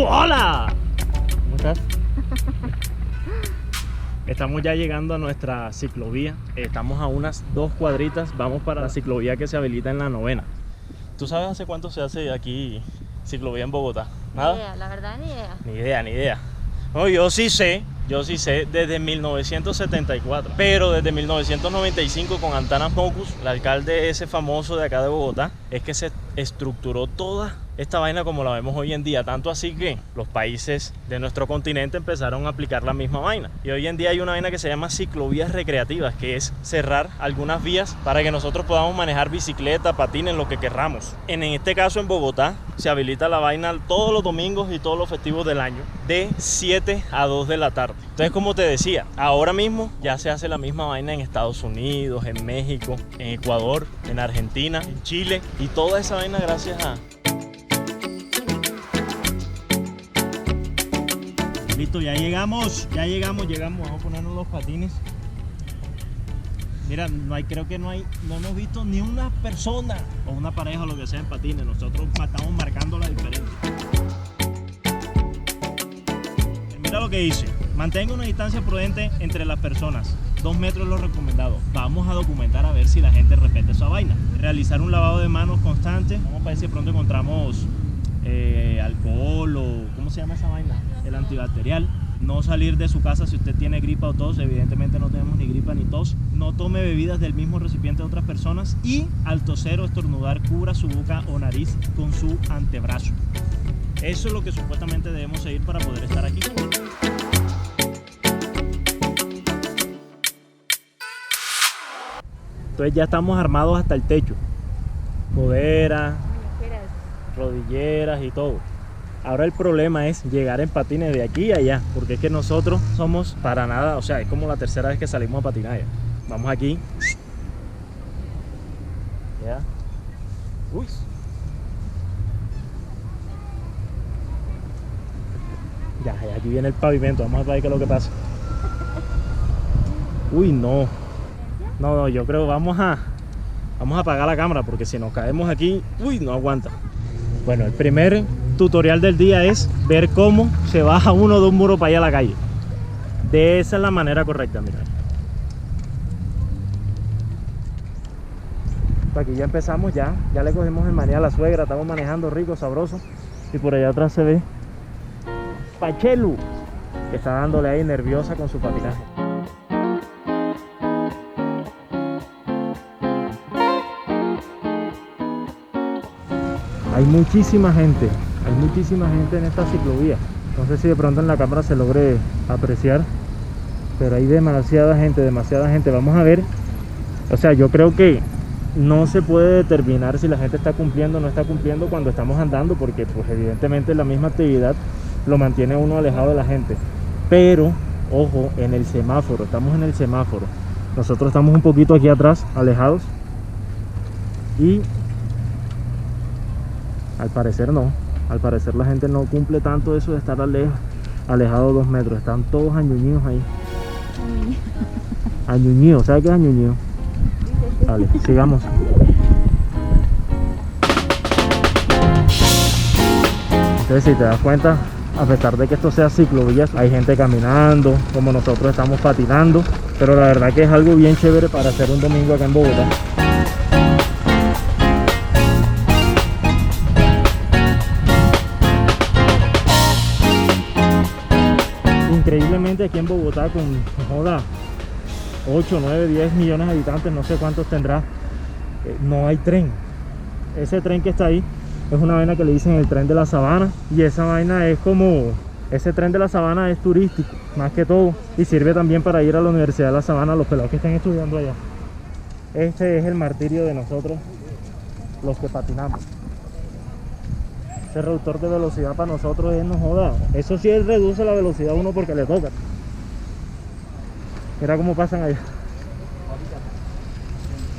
¡Hola! ¿Cómo estás? Estamos ya llegando a nuestra ciclovía. Estamos a unas 2 cuadritas. Vamos para la ciclovía que se habilita en la 9ª. ¿Tú sabes hace cuánto se hace aquí ciclovía en Bogotá? ¿Nada? Ni idea, la verdad ni idea. Ni idea. No, yo sí sé desde 1974, pero desde 1995 con Antanas Mocus, el alcalde ese famoso de acá de Bogotá, es que se estructuró toda esta vaina como la vemos hoy en día, tanto así que los países de nuestro continente empezaron a aplicar la misma vaina. Y hoy en día hay una vaina que se llama ciclovías recreativas, que es cerrar algunas vías para que nosotros podamos manejar bicicleta, patines, lo que querramos. En este caso en Bogotá se habilita la vaina todos los domingos y todos los festivos del año, de 7 a 2 de la tarde. Entonces, como te decía, ahora mismo ya se hace la misma vaina en Estados Unidos, en México, en Ecuador, en Argentina, en Chile, y toda esa vaina gracias a... Listo, ya llegamos, vamos a ponernos los patines. Mira, creo que no hemos visto ni una persona o una pareja o lo que sea en patines. Nosotros estamos marcando la diferencia. Mira lo que dice: mantenga una distancia prudente entre las personas. 2 metros es lo recomendado. Vamos a documentar a ver si la gente respeta esa vaina. Realizar un lavado de manos constante. Vamos a ver si de pronto encontramos alcohol o ¿cómo se llama esa vaina? El antibacterial. No salir de su casa si usted tiene gripa o tos. Evidentemente no tenemos ni gripa ni tos. No tome bebidas del mismo recipiente de otras personas. Y al toser o estornudar, cubra su boca o nariz con su antebrazo. Eso es lo que supuestamente debemos seguir para poder estar aquí. Entonces ya estamos armados hasta el techo. Coderas, rodilleras y todo. Ahora el problema es llegar en patines de aquí a allá, porque es que nosotros somos para nada, o sea, es como la tercera vez que salimos a patinar ya. Vamos aquí. Ya. Uy. Ya, aquí viene el pavimento, vamos a ver qué es lo que pasa. Uy, no. No, yo creo vamos a apagar la cámara, porque si nos caemos aquí, uy, no aguanta. Bueno, el primer tutorial del día es ver cómo se baja uno de un muro para allá a la calle. De esa es la manera correcta, mira. Aquí ya empezamos, ya le cogemos el maní a la suegra, estamos manejando rico, sabroso. Y por allá atrás se ve Pachelu, que está dándole ahí nerviosa con su patinaje. Hay muchísima gente en esta ciclovía. No sé si de pronto en la cámara se logre apreciar, pero hay demasiada gente. Vamos a ver, o sea, yo creo que no se puede determinar si la gente está cumpliendo o no está cumpliendo cuando estamos andando, porque pues evidentemente la misma actividad lo mantiene uno alejado de la gente. Pero, ojo, en el semáforo, estamos en el semáforo. Nosotros estamos un poquito aquí atrás, alejados, y al parecer no. Al parecer la gente no cumple tanto eso de estar alejado 2 metros. Están todos añuñidos ahí. Añuñidos, ¿sabes qué es añuñido? Vale, sigamos. Entonces, si te das cuenta, a pesar de que esto sea ciclovías, hay gente caminando, como nosotros estamos patinando. Pero la verdad que es algo bien chévere para hacer un domingo acá en Bogotá. Increíblemente aquí en Bogotá, con 8, 9, 10 millones de habitantes, no sé cuántos tendrá, no hay tren. Ese tren que está ahí es una vaina que le dicen el tren de la sabana, y esa vaina es como, ese tren de la sabana es turístico más que todo, y sirve también para ir a la Universidad de la Sabana, los pelados que están estudiando allá. Este es el martirio de nosotros los que patinamos. Ese reductor de velocidad para nosotros es, no joda, eso sí reduce la velocidad a uno porque le toca. Mira cómo pasan allá.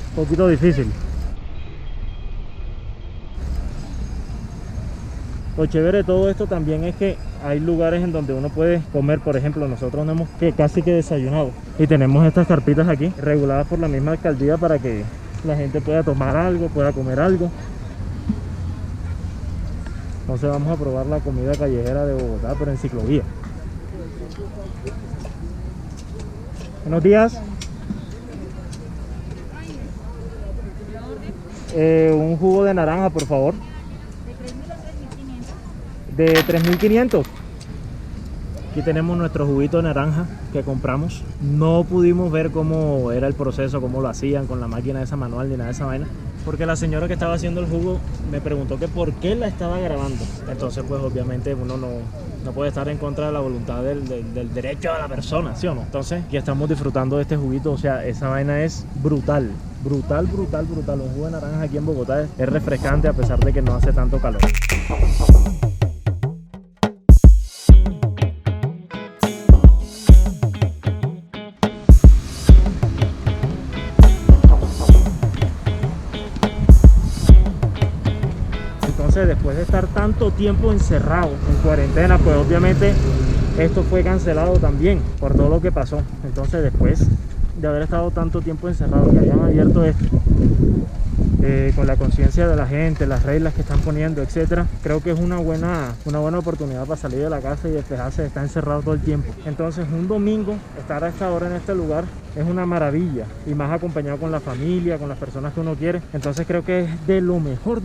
Un poquito difícil. Lo chévere de todo esto también es que hay lugares en donde uno puede comer. Por ejemplo, nosotros no hemos casi que desayunado y tenemos estas carpitas aquí reguladas por la misma alcaldía para que la gente pueda tomar algo, pueda comer algo. Entonces vamos a probar la comida callejera de Bogotá, pero en ciclovía. Buenos días. Un jugo de naranja, por favor. ¿De 3.500? Aquí tenemos nuestro juguito de naranja que compramos. No pudimos ver cómo era el proceso, cómo lo hacían con la máquina esa manual ni nada de esa vaina, porque la señora que estaba haciendo el jugo me preguntó que por qué la estaba grabando. Entonces pues obviamente uno no puede estar en contra de la voluntad del derecho de la persona, ¿sí o no? Entonces ya estamos disfrutando de este juguito. O sea, esa vaina es brutal. Brutal. Un jugo de naranja aquí en Bogotá es refrescante a pesar de que no hace tanto calor. Entonces, después de estar tanto tiempo encerrado en cuarentena, pues obviamente esto fue cancelado también por todo lo que pasó. Entonces, después de haber estado tanto tiempo encerrado, que hayan abierto esto, con la conciencia de la gente, las reglas que están poniendo, etcétera, creo que es una buena oportunidad para salir de la casa y despejarse de estar encerrado todo el tiempo. Entonces, un domingo estar a esta hora en este lugar es una maravilla, y más acompañado con la familia, con las personas que uno quiere. Entonces creo que es de lo mejor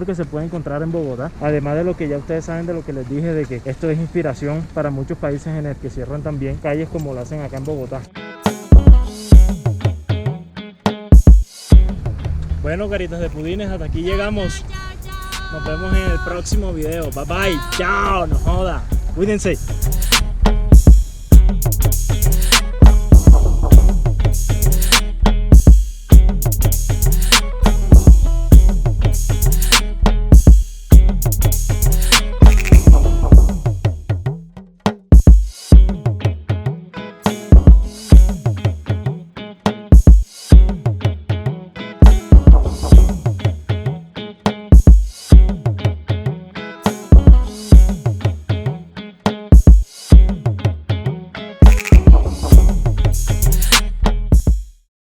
que se puede encontrar en Bogotá, además de lo que ya ustedes saben, de lo que les dije, de que esto es inspiración para muchos países en el que cierran también calles como lo hacen acá en Bogotá. Bueno, caritas de pudines, hasta aquí llegamos. Nos vemos en el próximo video. Bye bye. Chao, no joda. Cuídense.